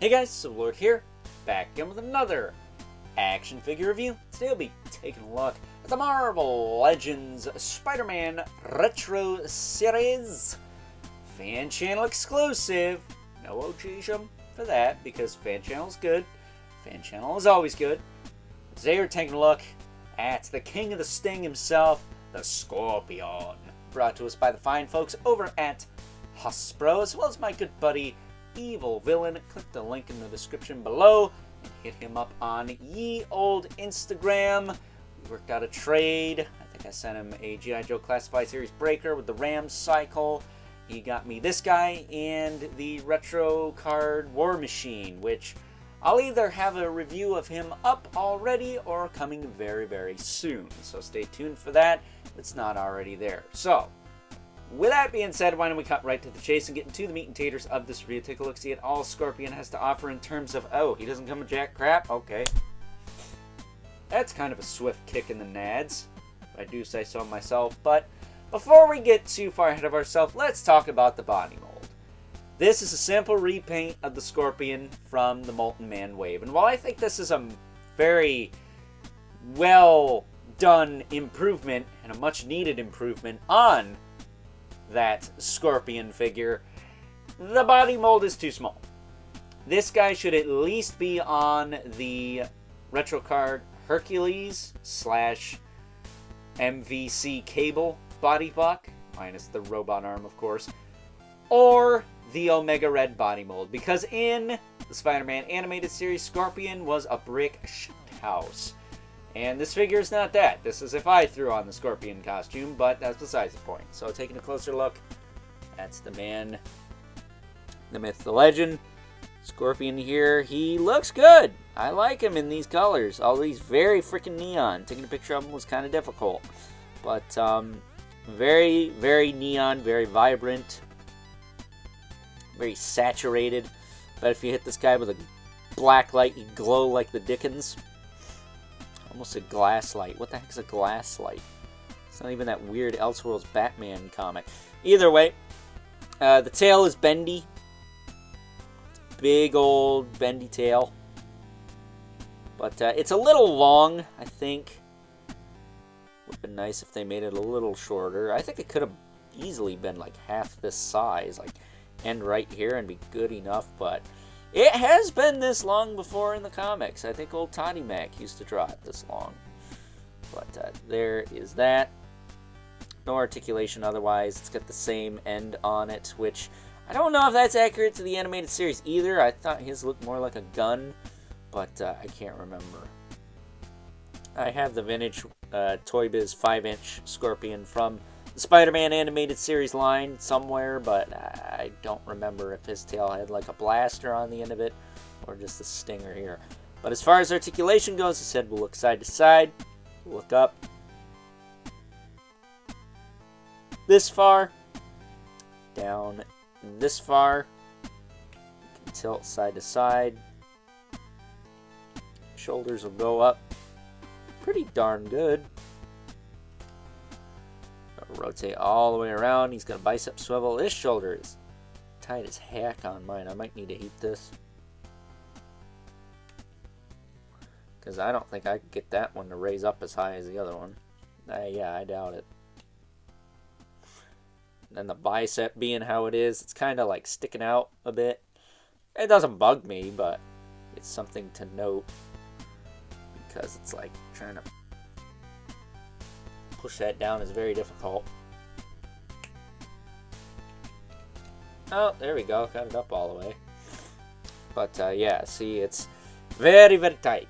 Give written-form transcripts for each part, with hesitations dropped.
Hey guys, Lord here, back again with another action figure review. Today I'll be taking a look at the Marvel Legends Spider-Man Retro Series. Fan channel exclusive. No OGism for that, because fan channel is good. Fan channel is always good. Today we're taking a look at the King of the Sting himself, the Scorpion. Brought to us by the fine folks over at Hasbro, as well as my good buddy Evil Villain. Click the link in the description below and hit him up on ye old Instagram. We worked out a trade. I think I sent him a G.I. Joe Classified Series Breaker with the Ram Cycle. He got me this guy and the Retro Card War Machine, which I'll either have a review of him up already or coming very, very soon. So stay tuned for that if it's not already there. So, with that being said, why don't we cut right to the chase and get into the meat and taters of this review. Take a look, see at all Scorpion has to offer in terms of, oh, he doesn't come with jack crap? Okay. That's kind of a swift kick in the nads, if I do say so myself. But before we get too far ahead of ourselves, let's talk about the body mold. This is a simple repaint of the Scorpion from the Molten Man wave. And while I think this is a very well done improvement and a much needed improvement on that Scorpion figure, the body mold is too small. This guy should at least be on the Retro Card Hercules / MVC Cable body buck, minus the robot arm of course, or the Omega Red body mold, because in the Spider-Man animated series, Scorpion was a brick house. And this figure is not that. This is if I threw on the Scorpion costume, but that's besides the point. So taking a closer look, that's the man, the myth, the legend, Scorpion here. He looks good. I like him in these colors. All these very freaking neon. Taking a picture of him was kind of difficult. But very, very neon, very vibrant, very saturated. But if you hit this guy with a black light, he'd glow like the Dickens. Almost a glass light. What the heck is a glass light? It's not even that weird Elseworlds Batman comic. Either way, the tail is bendy. Big old bendy tail. But it's a little long, I think. Would have been nice if they made it a little shorter. I think it could have easily been like half this size. Like end right here and be good enough, but it has been this long before in the comics. I think old Toddy Mac used to draw it this long. But there is that. No articulation otherwise. It's got the same end on it, which I don't know if that's accurate to the animated series either. I thought his looked more like a gun, but I can't remember. I have the vintage Toy Biz 5-inch Scorpion from the Spider-Man animated series line somewhere, but I don't remember if his tail had like a blaster on the end of it or just a stinger here. But as far as articulation goes, his head will look side to side, look up this far, down this far, you can tilt side to side, shoulders will go up pretty darn good. Rotate all the way around. He's got a bicep swivel. This shoulder is tight as heck on mine. I might need to heat this, because I don't think I could get that one to raise up as high as the other one. Yeah, I doubt it. And then the bicep being how it is, it's kind of like sticking out a bit. It doesn't bug me, but it's something to note, because it's like trying to push that down is very difficult. Oh, there we go. Got it up all the way. But yeah, see, it's very, very tight.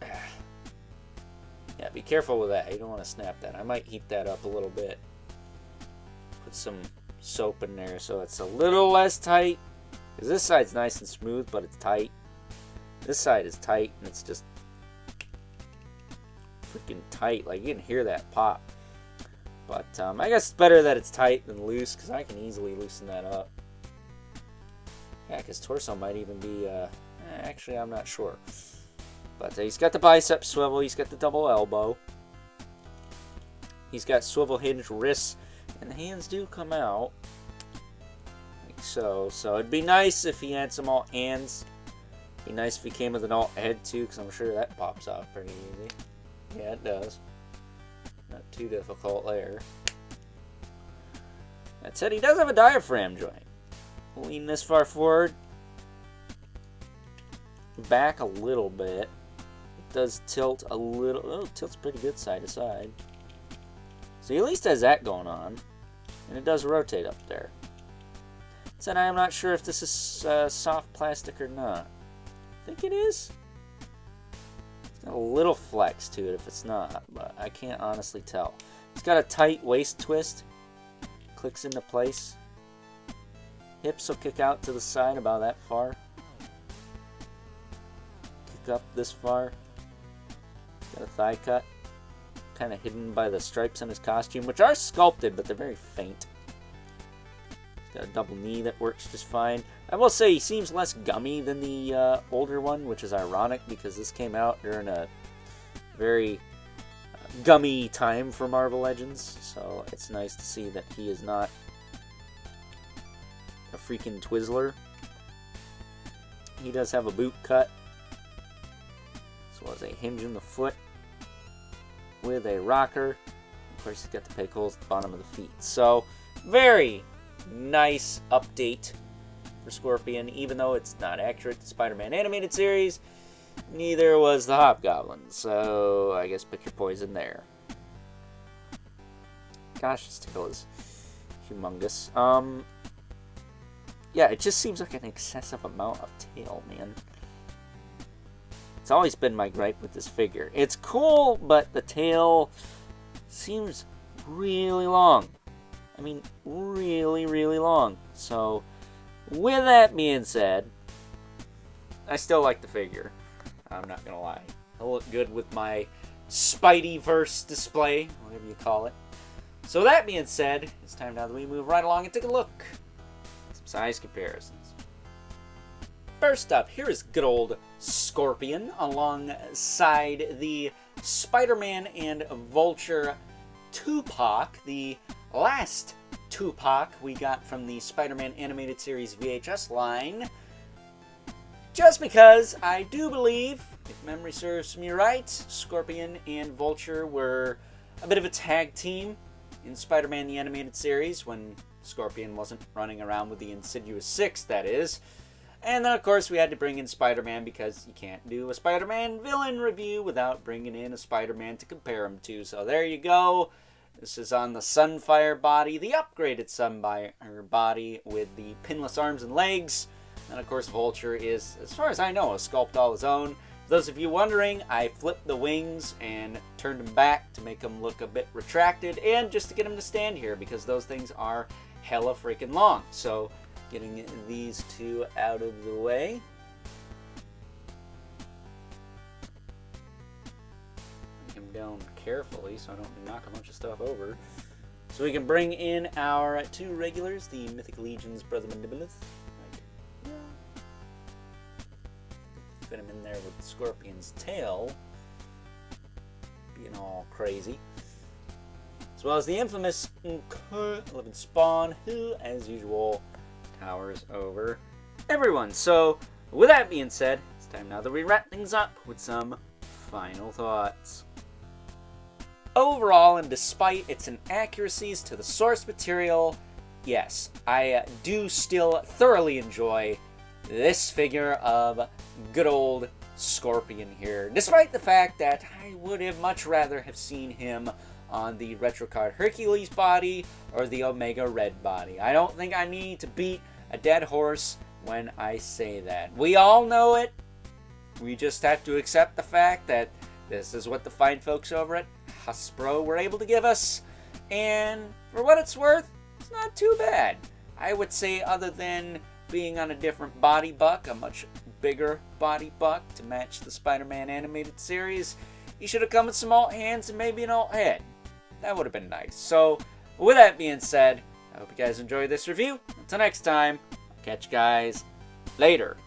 Yeah, be careful with that. You don't want to snap that. I might heat that up a little bit. Put some soap in there so it's a little less tight. Because this side's nice and smooth, but it's tight. This side is tight, and it's just freaking tight. Like, you can hear that pop. But I guess it's better that it's tight than loose, because I can easily loosen that up. Yeah, because torso might even be, actually, I'm not sure. But he's got the bicep swivel, he's got the double elbow. He's got swivel hinge wrists, and the hands do come out. so. So it'd be nice if he had some alt hands. Be nice if he came with an alt head too, because I'm sure that pops off pretty easy. Yeah, it does. Not too difficult there. That said, he does have a diaphragm joint. Lean this far forward. Back a little bit. It does tilt a little. Oh, it tilts pretty good side to side. So he at least has that going on. And it does rotate up there. Said I am not sure if this is soft plastic or not. I think it is. It's got a little flex to it if it's not, but I can't honestly tell. It's got a tight waist twist. Clicks into place. Hips will kick out to the side about that far. Kick up this far. Got a thigh cut. Kind of hidden by the stripes on his costume, which are sculpted, but they're very faint. He's got a double knee that works just fine. I will say he seems less gummy than the older one, which is ironic because this came out during a very gummy time for Marvel Legends, so it's nice to see that he is not a freaking Twizzler. He does have a boot cut, as well as a hinge in the foot with a rocker. Of course, he's got the peg holes at the bottom of the feet. So, very nice update for Scorpion, even though it's not accurate to Spider-Man animated series. Neither was the Hobgoblin, so I guess pick your poison there. Gosh, this tail is humongous. Yeah, it just seems like an excessive amount of tail, man. It's always been my gripe with this figure. It's cool, but the tail seems really long. I mean, really, really long. So, with that being said, I still like the figure. I'm not gonna lie. It'll look good with my Spideyverse display, whatever you call it. So that being said, it's time now that we move right along and take a look at some size comparisons. First up, here is good old Scorpion alongside the Spider-Man and Vulture Tupac, the last Tupac we got from the Spider-Man Animated Series VHS line. Just because I do believe, if memory serves me right, Scorpion and Vulture were a bit of a tag team in Spider-Man the Animated Series when Scorpion wasn't running around with the Insidious Six, that is. And then, of course, we had to bring in Spider-Man because you can't do a Spider-Man villain review without bringing in a Spider-Man to compare him to. So there you go. This is on the Sunfire body, the upgraded Sunfire body with the pinless arms and legs. And, of course, Vulture is, as far as I know, a sculpt all his own. For those of you wondering, I flipped the wings and turned them back to make them look a bit retracted and just to get him to stand here because those things are hella freaking long. So, getting these two out of the way. Bring him down carefully so I don't knock a bunch of stuff over. So we can bring in our two regulars, the Mythic Legion's Brother Mandibulas. Fit him in there with Scorpion's tail being all crazy. As well as the infamous Living Spawn, who, as usual, towers over everyone. So, with that being said, it's time now that we wrap things up with some final thoughts. Overall, and despite its inaccuracies to the source material, yes, I do still thoroughly enjoy this figure of good old Scorpion here, despite the fact that I would have much rather have seen him on the Retrocard Hercules body or the Omega Red body. I don't think I need to beat a dead horse when I say that. We all know it. We just have to accept the fact that this is what the fine folks over at Hasbro were able to give us. And for what it's worth, it's not too bad. I would say, other than being on a different body buck, a much bigger body buck to match the Spider-Man animated series, he should have come with some alt hands and maybe an alt head. That would have been nice. So, with that being said, I hope you guys enjoyed this review. Until next time, I'll catch you guys later.